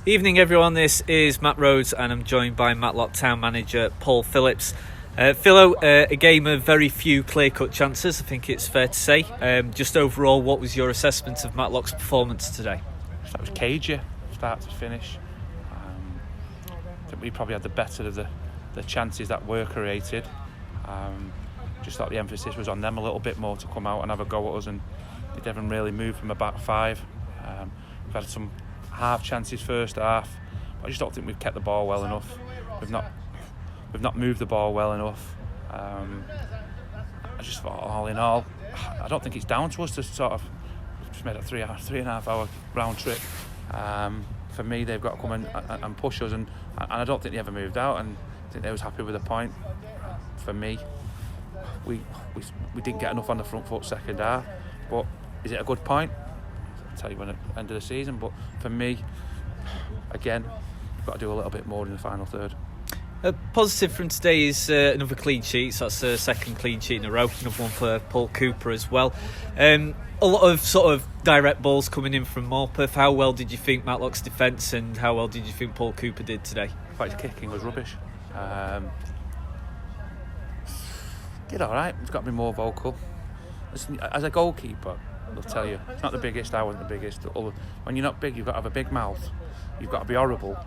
Evening everyone, this is Matt Rhodes and I'm joined by Matlock town manager Paul Phillips. Philo, a game of very few clear-cut chances, I think it's fair to say. Just overall, what was your assessment of Matlock's performance today? That was cagey, start to finish. I think we probably had the better of the chances that were created. Just thought the emphasis was on them a little bit more to come out and have a go at us, and they didn't really move from a back five. We've had some half chances first half, but I just don't think we've kept the ball well enough. We've not moved the ball well enough. I just thought, all in all, I don't think it's down to us to sort of just made a 3.5 hour round trip. For me, they've got to come and push us, and I don't think they ever moved out, and I think they was happy with the point. For me, we didn't get enough on the front foot second half, but is it a good point? I'll tell you when at the end of the season, but for me, again, we've got to do a little bit more in the final third. A positive from today is another clean sheet, so that's the second clean sheet in a row, another one for Paul Cooper as well. A lot of sort of direct balls coming in from Morpeth. How well did you think Matlock's defence and how well did you think Paul Cooper did today? I thought his kicking was rubbish. Did alright, he's got to be more vocal. Listen, as a goalkeeper, I'll tell you, it's not the biggest, I wasn't the biggest. When you're not big, you've got to have a big mouth, you've got to be horrible,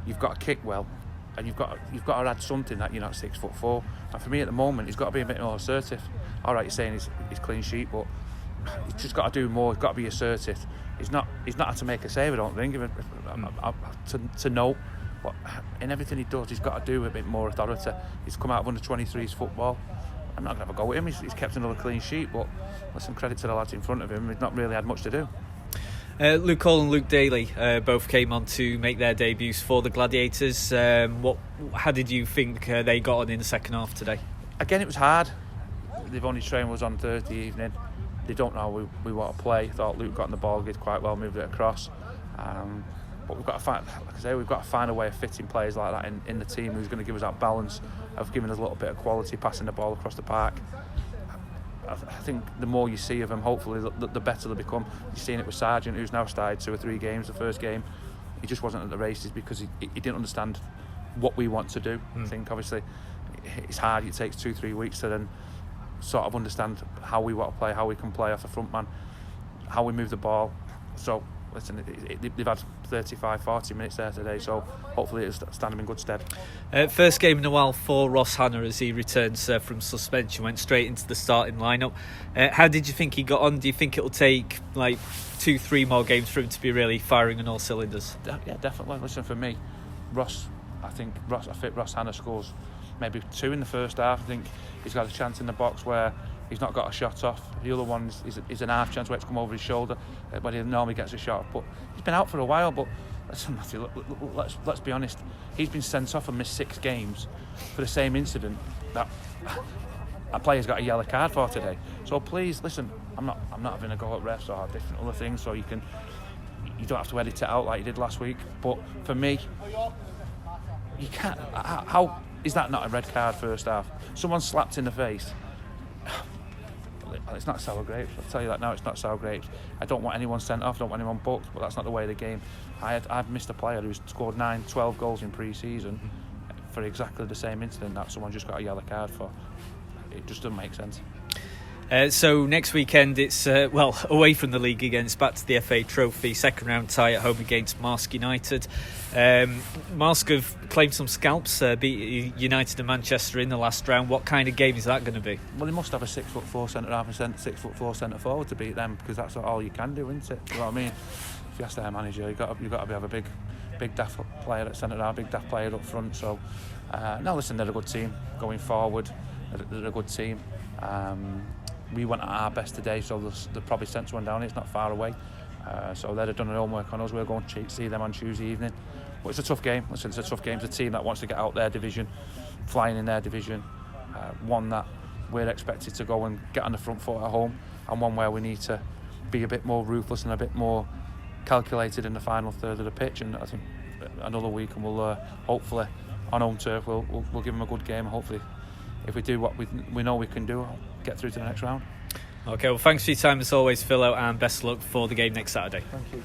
you've got to kick well, and you've got to add something that you're not 6'4". And for me at the moment, he's got to be a bit more assertive. Alright, you're saying he's clean sheet, but he's just got to do more, he's got to be assertive. He's not had to make a save, I don't think, to know what, in everything he does, he's got to do a bit more authority. He's come out of under-23s football. I'm not going to have a go at him, he's kept another clean sheet, but listen, credit to the lads in front of him, he's not really had much to do. Luke Hall and Luke Daly both came on to make their debuts for the Gladiators. How did you think they got on in the second half today? Again, it was hard. They've only trained was on Thursday evening. They don't know how we want to play. Thought Luke got on the ball, did quite well, moved it across. But we've got to find, like I say, we've got to find a way of fitting players like that in the team who's going to give us that balance of giving us a little bit of quality, passing the ball across the park. I think the more you see of them, hopefully, the better they become. You've seen it with Sargent, who's now started 2 or 3 games. The first game, he just wasn't at the races because he didn't understand what we want to do. I think, obviously, it's hard. It takes 2-3 weeks to then sort of understand how we want to play, how we can play off the front man, how we move the ball. So, listen, they've had 35-40 minutes there today, so hopefully it'll stand them in good stead. First game in a while for Ross Hannah as he returns from suspension, went straight into the starting lineup. How did you think he got on? Do you think it'll take like 2-3 more games for him to be really firing on all cylinders? Yeah, definitely. Listen, for me, I think Ross Hannah scores maybe 2 in the first half. I think he's got a chance in the box where he's not got a shot off. The other one is an half chance where it's come over his shoulder when he normally gets a shot. But he's been out for a while. But listen, Matthew, let's be honest. He's been sent off and missed 6 games for the same incident that a player's got a yellow card for today. So please, listen, I'm not having a go at refs or different other things. So you don't have to edit it out like you did last week. But for me, you can't. How is that not a red card first half? Someone slapped in the face. It's not sour grapes. I'll tell you that now. It's not sour grapes. I don't want anyone sent off. I don't want anyone booked. But that's not the way of the game. I've missed a player who's scored 12 goals in pre-season for exactly the same incident that someone just got a yellow card for. It just doesn't make sense. So next weekend it's away from the league again. It's back to the FA Trophy, second round tie at home against Marsk United. Marsk have claimed some scalps, beat United and Manchester in the last round. What kind of game is that going to be? Well, they must have a 6'4" centre half and 6'4" centre forward to beat them, because that's all you can do, isn't it? You know what I mean? If you ask their manager, you've got to have a big daft player at centre half, big daft player up front. So now listen, they're a good team going forward. They're a good team. We went at our best today, so they've probably sent someone down. It's not far away, so they'd have done their homework on us. We're going to see them on Tuesday evening. But it's a tough game. Listen, it's a tough game. It's a team that wants to get out their division, flying in their division. One that we're expected to go and get on the front foot at home, and one where we need to be a bit more ruthless and a bit more calculated in the final third of the pitch. And I think another week, and we'll hopefully on home turf we'll give them a good game. Hopefully, if we do what we know we can do, get through to the next round. Okay, well, thanks for your time as always, Philo, and best of luck for the game next Saturday. Thank you.